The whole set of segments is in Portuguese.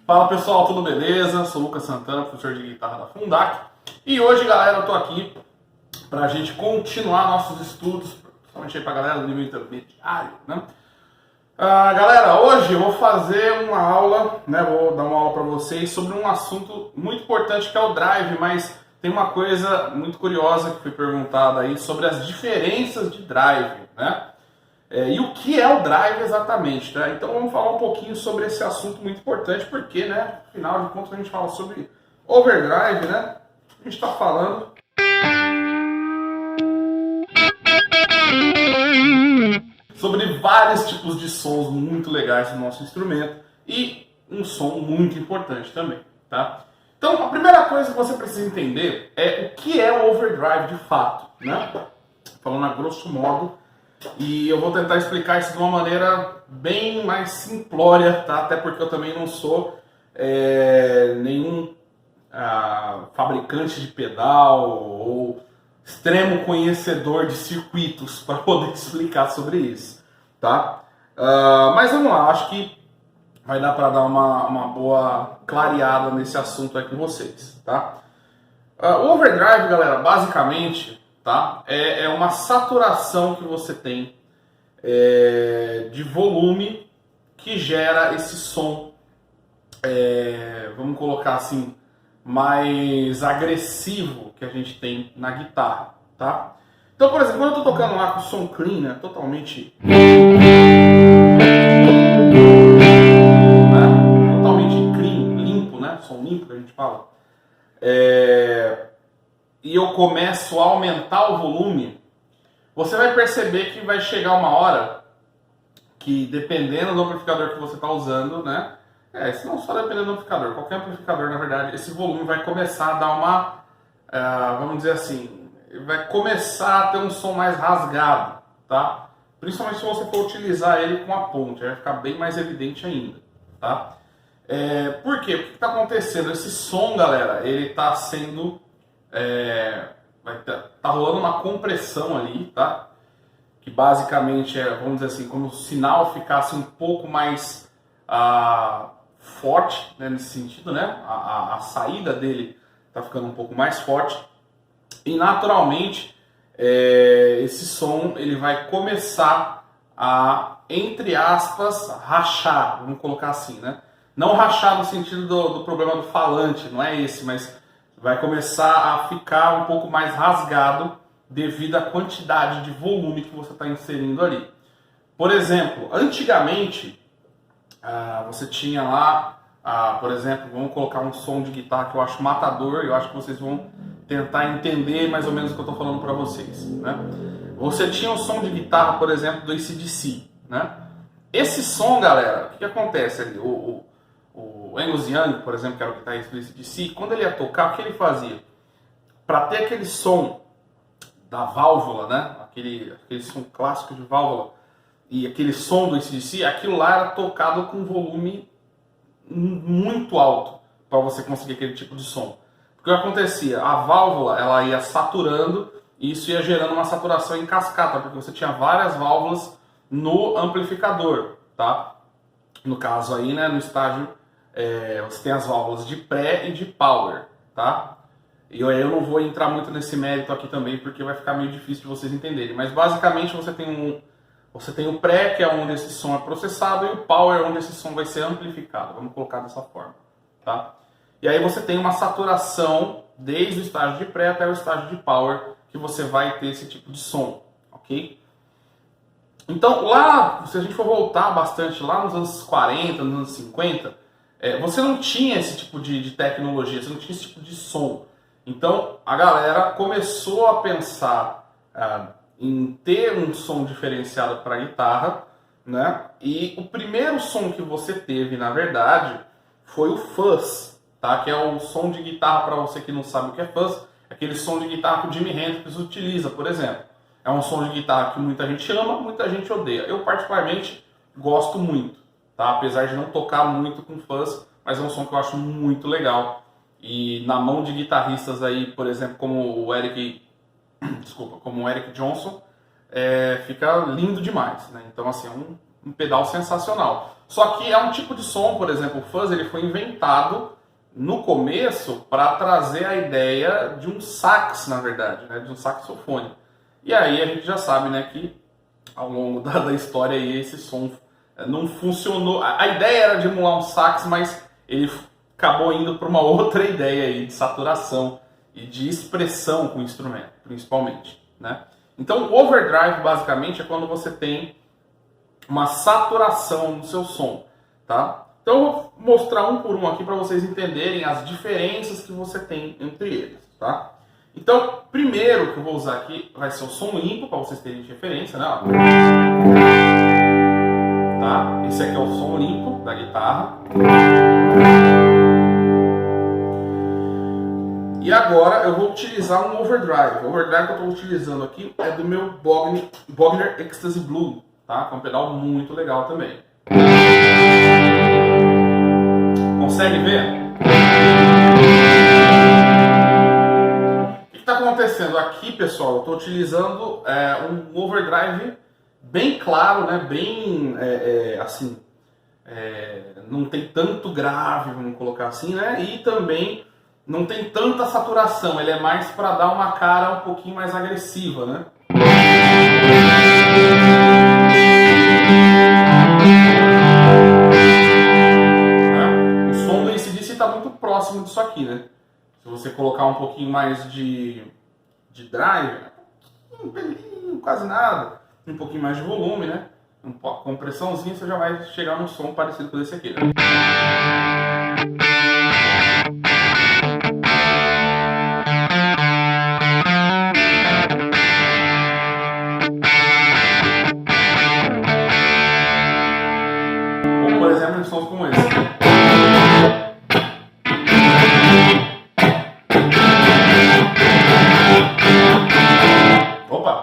Fala pessoal, tudo beleza? Sou o Lucas Santana, professor de guitarra da Fundac. E hoje, galera, eu tô aqui pra gente continuar nossos estudos, principalmente aí pra galera do nível intermediário, né? Galera, hoje eu vou fazer uma aula, né? Vou dar uma aula pra vocês sobre um assunto muito importante que é o drive, mas tem uma coisa muito curiosa que foi perguntada aí sobre as diferenças de drive, né? E o que é o drive exatamente, tá? Então vamos falar um pouquinho sobre esse assunto muito importante, porque, né, afinal de contas a gente fala sobre overdrive, né? A gente está falando sobre vários tipos de sons muito legais do nosso instrumento e um som muito importante também, tá? Então a primeira coisa que você precisa entender é o que é o overdrive de fato, né? Falando a grosso modo. E eu vou tentar explicar isso de uma maneira bem mais simplória, tá? Até porque eu também não sou nenhum fabricante de pedal ou extremo conhecedor de circuitos para poder explicar sobre isso, tá? Mas vamos lá, acho que vai dar para dar uma boa clareada nesse assunto aí com vocês, tá? O overdrive, galera, basicamente, tá? É uma saturação que você tem de volume que gera esse som, vamos colocar assim, mais agressivo que a gente tem na guitarra, tá? Então, por exemplo, quando eu tô tocando lá com o som clean, né, totalmente clean, limpo, né, som limpo que a gente fala, e eu começo a aumentar o volume, você vai perceber que vai chegar uma hora que, dependendo do amplificador que você está usando, né? Isso não só dependendo do amplificador, qualquer amplificador, na verdade, esse volume vai começar a dar uma, vamos dizer assim, vai começar a ter um som mais rasgado, tá? Principalmente se você for utilizar ele com a ponte, vai ficar bem mais evidente ainda, tá? Por quê? O que está acontecendo? Esse som, galera, ele está sendo... tá rolando uma compressão ali, tá? Que basicamente vamos dizer assim, como o sinal ficasse um pouco mais forte, né, nesse sentido, né? A saída dele tá ficando um pouco mais forte e naturalmente esse som ele vai começar a, entre aspas, rachar, vamos colocar assim, né? Não rachar no sentido do problema do falante, não é esse, mas vai começar a ficar um pouco mais rasgado devido à quantidade de volume que você está inserindo ali. Por exemplo, antigamente você tinha lá, por exemplo, vamos colocar um som de guitarra que eu acho matador, eu acho que vocês vão tentar entender mais ou menos o que eu estou falando para vocês, né? Você tinha um som de guitarra, por exemplo, do AC/DC, né? Esse som, galera, o que acontece ali? O Angus Young, por exemplo, que era o guitarrista do AC/DC, quando ele ia tocar, o que ele fazia? Para ter aquele som da válvula, né? Aquele som clássico de válvula e aquele som do AC/DC, aquilo lá era tocado com volume muito alto para você conseguir aquele tipo de som. Porque o que acontecia? A válvula ela ia saturando e isso ia gerando uma saturação em cascata, porque você tinha várias válvulas no amplificador, tá? No caso aí, né, no estágio, você tem as válvulas de pré e de power, tá? E eu não vou entrar muito nesse mérito aqui também, porque vai ficar meio difícil de vocês entenderem. Mas basicamente você tem o pré, que é onde esse som é processado, e o power, onde esse som vai ser amplificado. Vamos colocar dessa forma, tá? E aí você tem uma saturação desde o estágio de pré até o estágio de power, que você vai ter esse tipo de som, ok? Então lá, se a gente for voltar bastante lá nos anos 40, nos anos 50, você não tinha esse tipo de tecnologia, você não tinha esse tipo de som. Então a galera começou a pensar em ter um som diferenciado para a guitarra, né? E o primeiro som que você teve, na verdade, foi o fuzz, tá? Que é o som de guitarra, para você que não sabe o que é fuzz, é aquele som de guitarra que o Jimi Hendrix utiliza, por exemplo. É um som de guitarra que muita gente ama, muita gente odeia. Eu particularmente gosto muito, tá? Apesar de não tocar muito com fuzz, mas é um som que eu acho muito legal. E na mão de guitarristas aí, por exemplo, como o Eric Johnson, fica lindo demais, né? Então assim, é um um pedal sensacional. Só que é um tipo de som, por exemplo, o fuzz, ele foi inventado no começo para trazer a ideia de um sax, na verdade, né, de um saxofone. E aí a gente já sabe, né, que ao longo da história aí esse som não funcionou. A ideia era de emular um sax, mas ele acabou indo para uma outra ideia aí de saturação e de expressão com o instrumento, principalmente, né? Então, o overdrive basicamente é quando você tem uma saturação no seu som, tá? Então eu vou mostrar um por um aqui para vocês entenderem as diferenças que você tem entre eles, tá? Então, primeiro que eu vou usar aqui vai ser o som limpo, para vocês terem de referência, né? Tá? Esse aqui é o som limpo da guitarra. E agora eu vou utilizar um overdrive. O overdrive que eu estou utilizando aqui é do meu Bogner Ecstasy Blue, tá? Que é um pedal muito legal também. Consegue ver? O que está acontecendo aqui, pessoal? Eu estou utilizando um overdrive bem claro, né? Bem assim, não tem tanto grave, vamos colocar assim, né? E também não tem tanta saturação. Ele é mais para dar uma cara um pouquinho mais agressiva, né? O som do AC/DC está muito próximo disso aqui, né? Se você colocar um pouquinho mais de drive, um pelinho, quase nada, um pouquinho mais de volume, né? Uma compressãozinha, você já vai chegar num som parecido com esse aqui, né? Ou, por exemplo, em sons como esse. Opa!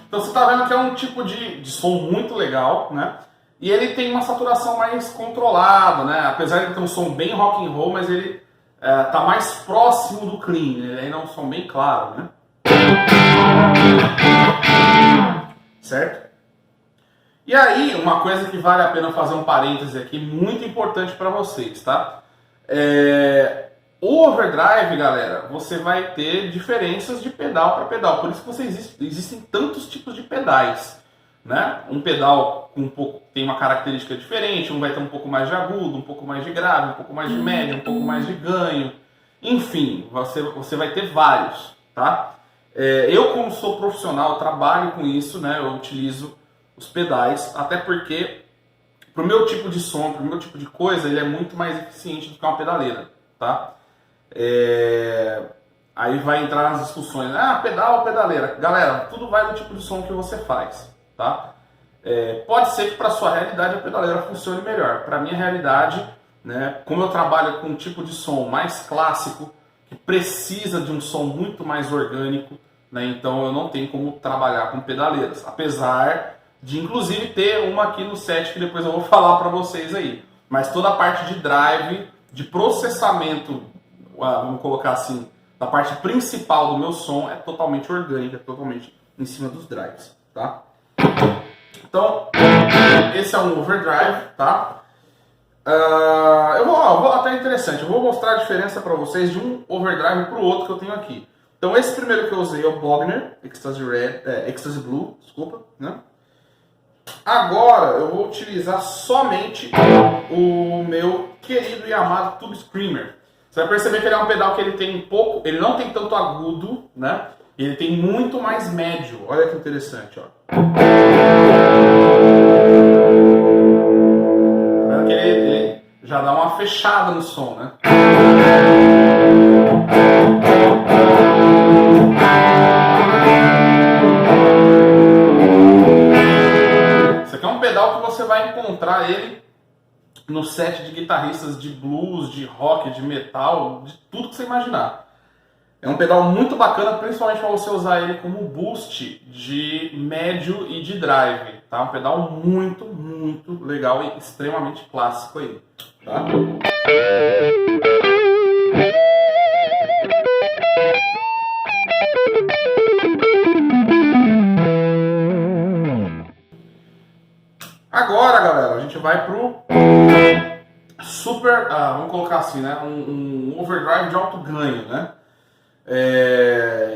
Então você está vendo que é um tipo de som muito legal, né? E ele tem uma saturação mais controlada, né? Apesar de ter um som bem rock and roll, mas ele tá mais próximo do clean, ele ainda é um som bem claro, né? Certo? E aí, uma coisa que vale a pena fazer um parêntese aqui, muito importante para vocês, tá? O overdrive, galera, você vai ter diferenças de pedal para pedal, por isso que existem tantos tipos de pedais, né? Um pedal com tem uma característica diferente, um vai ter um pouco mais de agudo, um pouco mais de grave, um pouco mais de médio, um pouco mais de ganho, enfim, você vai ter vários, tá? Eu, como sou profissional, trabalho com isso, né? Eu utilizo os pedais, até porque pro meu tipo de som, pro meu tipo de coisa, ele é muito mais eficiente do que uma pedaleira, tá? Aí vai entrar nas discussões, pedal ou pedaleira. Galera, tudo vai do tipo de som que você faz, tá? Pode ser que para sua realidade a pedaleira funcione melhor. Para minha realidade, né, como eu trabalho com um tipo de som mais clássico, que precisa de um som muito mais orgânico, né, então eu não tenho como trabalhar com pedaleiras, apesar de inclusive ter uma aqui no set que depois eu vou falar para vocês aí. Mas toda a parte de drive, de processamento, vamos colocar assim, da parte principal do meu som é totalmente orgânica, totalmente em cima dos drives, tá? Então, esse é um overdrive, tá? Eu vou até interessante, eu vou mostrar a diferença para vocês de um overdrive para o outro que eu tenho aqui. Então, esse primeiro que eu usei é o Bogner Ecstasy Blue, desculpa, né? Agora eu vou utilizar somente o meu querido e amado Tube Screamer. Você vai perceber que ele é um pedal que ele tem ele não tem tanto agudo, né? Ele tem muito mais médio. Olha que interessante, ó. Tá vendo que ele já dá uma fechada no som, né? Esse aqui é um pedal que você vai encontrar ele no set de guitarristas de blues, de rock, de metal, de tudo que você imaginar. É um pedal muito bacana, principalmente para você usar ele como boost de médio e de drive, tá? Um pedal muito, muito legal e extremamente clássico aí, tá? Agora, galera, a gente vai pro super, vamos colocar assim, né? Um overdrive de alto ganho, né?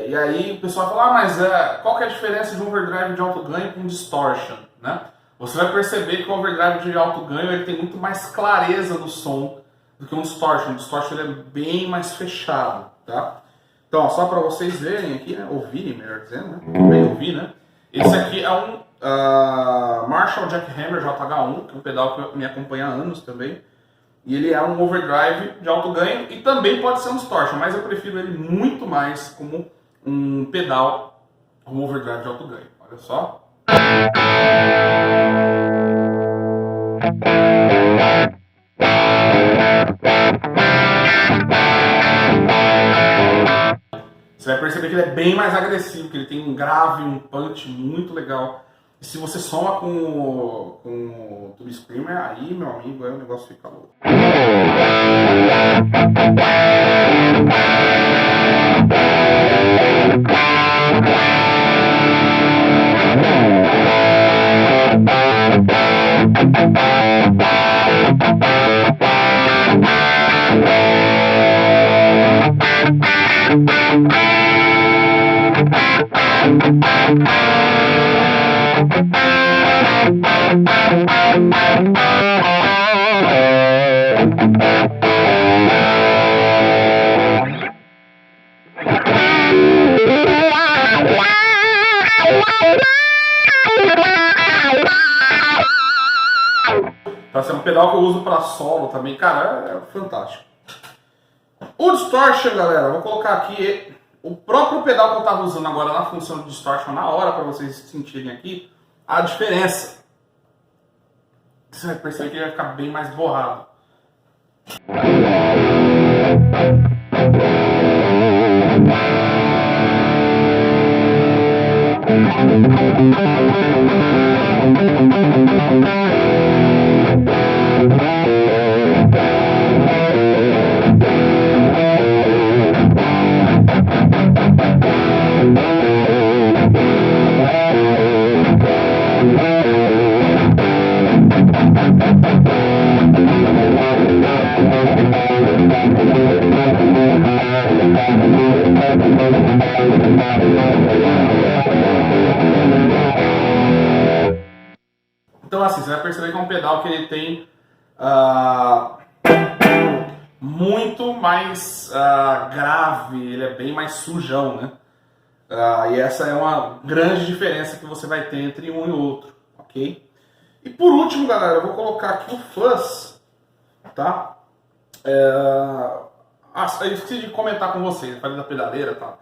E aí o pessoal fala, mas qual que é a diferença de um overdrive de alto ganho com distortion, né? Você vai perceber que o overdrive de alto ganho ele tem muito mais clareza do som do que um distortion. O distortion ele é bem mais fechado, tá? Então, ó, só para vocês verem aqui, né? Ouvirem, melhor dizendo, né? Bem ouvir, né? Esse aqui é um Marshall Jackhammer JH1, que é um pedal que me acompanha há anos também. E ele é um overdrive de alto ganho e também pode ser um distortion, mas eu prefiro ele muito mais como um pedal, um overdrive de alto ganho. Olha só. Você vai perceber que ele é bem mais agressivo, que ele tem um grave, um punch muito legal. E se você soma com o Tube Screamer, aí, meu amigo, aí o negócio fica louco. Tá sendo um pedal que eu uso para solo também, cara, é fantástico. O distortion, galera, vou colocar aqui o próprio pedal que eu estava usando agora na função de distortion na hora para vocês sentirem aqui a diferença. Você vai perceber que ele vai ficar bem mais borrado. Então assim, você vai perceber que é um pedal que ele tem muito mais grave, ele é bem mais sujão, né? E essa é uma grande diferença que você vai ter entre um e outro, ok? E por último, galera, eu vou colocar aqui o fuzz, tá? Eu esqueci de comentar com vocês, eu falei da pedaleira, tá?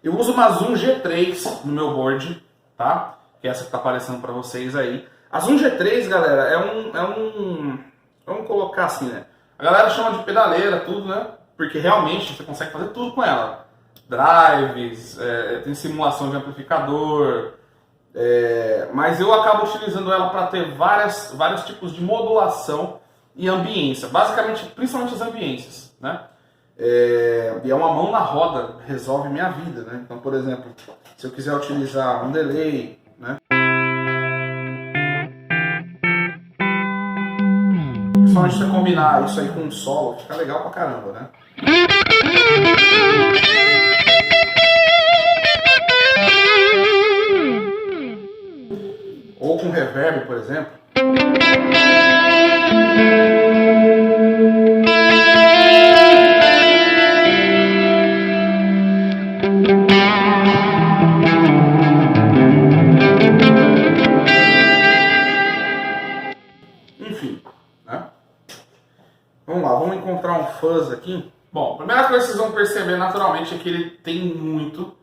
Eu uso uma Zoom G3 no meu board, tá? Que é essa que tá aparecendo para vocês aí. A Zoom G3, galera, vamos colocar assim, né? A galera chama de pedaleira, tudo, né? Porque realmente você consegue fazer tudo com ela. Drives, tem simulação de amplificador, mas eu acabo utilizando ela para ter vários tipos de modulação e ambiência. Basicamente, principalmente as ambiências, né? E é uma mão na roda, resolve minha vida, né? Então, por exemplo, se eu quiser utilizar um delay, né? Principalmente se você combinar isso aí com um solo, fica legal pra caramba, né? Ou com reverb, por exemplo. Enfim, né? Vamos lá, vamos encontrar um fuzz aqui. Bom, a primeira coisa que vocês vão perceber naturalmente é que ele tem muito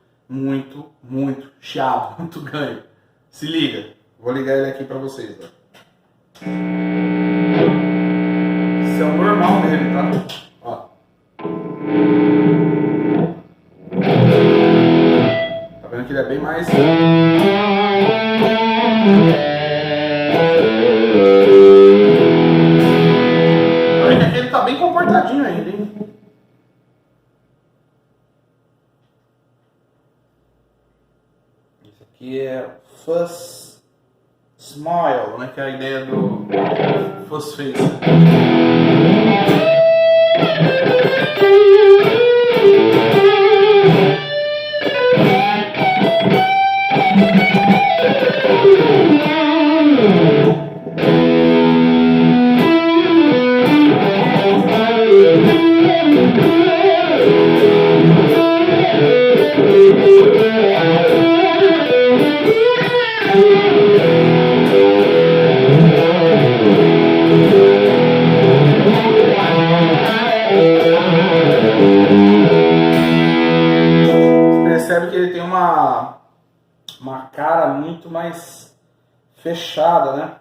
chiado, muito ganho. Se liga, vou ligar ele aqui pra vocês. Ó. Esse é o normal dele, tá? Ó. bem mais... Ele tá bem comportadinho ainda, hein? Esse aqui é Fuzz Smile, né? Que é a ideia do Fuzz Face. Percebe que ele tem uma cara muito mais fechada, né?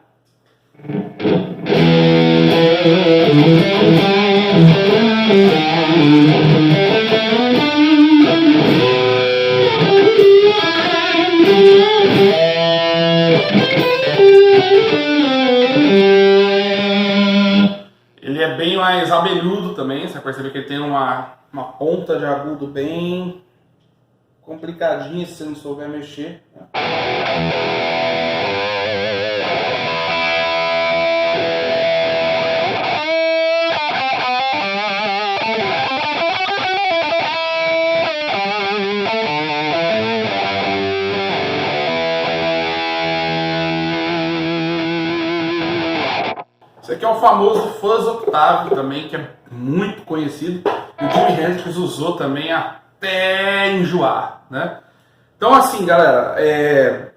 Ele é bem mais abelhudo também, você vai perceber que ele tem uma ponta de agudo bem complicadinha se você não souber mexer, né? Esse aqui é o famoso Fuzz Octave também, que é muito conhecido. E o Jimi Hendrix usou também até enjoar, né? Então assim, galera,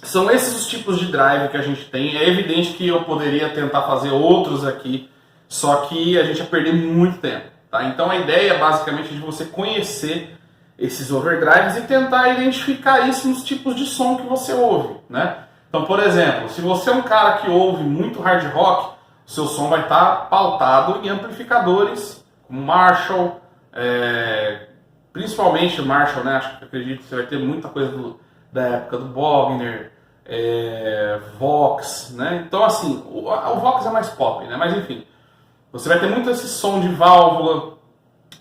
são esses os tipos de drive que a gente tem. É evidente que eu poderia tentar fazer outros aqui, só que a gente ia perder muito tempo, tá? Então a ideia basicamente é de você conhecer esses overdrives e tentar identificar isso nos tipos de som que você ouve, né? Então, por exemplo, se você é um cara que ouve muito hard rock, seu som vai estar pautado em amplificadores como Marshall, principalmente Marshall, né? Acredito que você vai ter muita coisa da época do Bogner, Vox, né? Então, assim, o Vox é mais pop, né? Mas enfim, você vai ter muito esse som de válvula,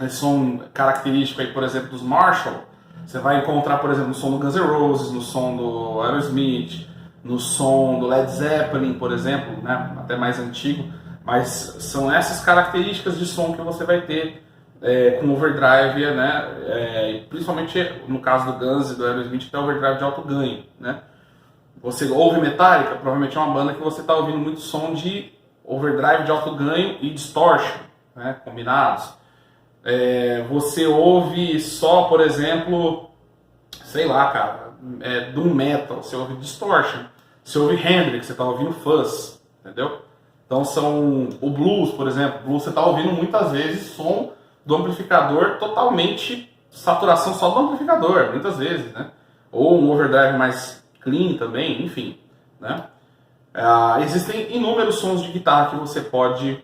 esse som característico aí, por exemplo, dos Marshall. Você vai encontrar, por exemplo, no som do Guns N' Roses, no som do Aerosmith, no som do Led Zeppelin, por exemplo, né, até mais antigo, mas são essas características de som que você vai ter com overdrive, né, principalmente no caso do Guns e do Aerosmith, tem overdrive de alto ganho, né. Você ouve Metallica, provavelmente é uma banda que você está ouvindo muito som de overdrive de alto ganho e distortion, né, combinados. Você ouve só, por exemplo, sei lá, cara, doom metal, você ouve distortion, você ouve Hendrix, você está ouvindo fuzz, entendeu? Então são o blues, por exemplo, blues você está ouvindo muitas vezes som do amplificador totalmente saturação só do amplificador, muitas vezes, né? Ou um overdrive mais clean também, enfim, né? Existem inúmeros sons de guitarra que você pode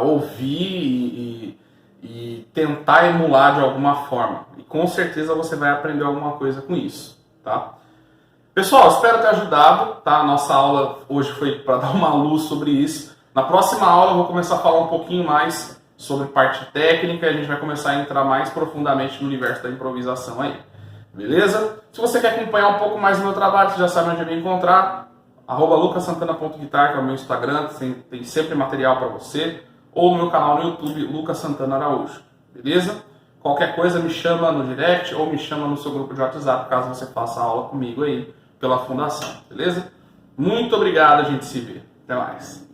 ouvir e tentar emular de alguma forma. E com certeza você vai aprender alguma coisa com isso, tá? Pessoal, espero ter ajudado, tá? A nossa aula hoje foi para dar uma luz sobre isso. Na próxima aula eu vou começar a falar um pouquinho mais sobre parte técnica e a gente vai começar a entrar mais profundamente no universo da improvisação aí. Beleza? Se você quer acompanhar um pouco mais do meu trabalho, você já sabe onde me encontrar. @lucasantana.guitar, que é o meu Instagram, tem sempre material para você. Ou no meu canal no YouTube, Lucas Santana Araújo. Beleza? Qualquer coisa me chama no direct ou me chama no seu grupo de WhatsApp, caso você faça a aula comigo aí pela fundação. Beleza? Muito obrigado, a gente se vê. Até mais.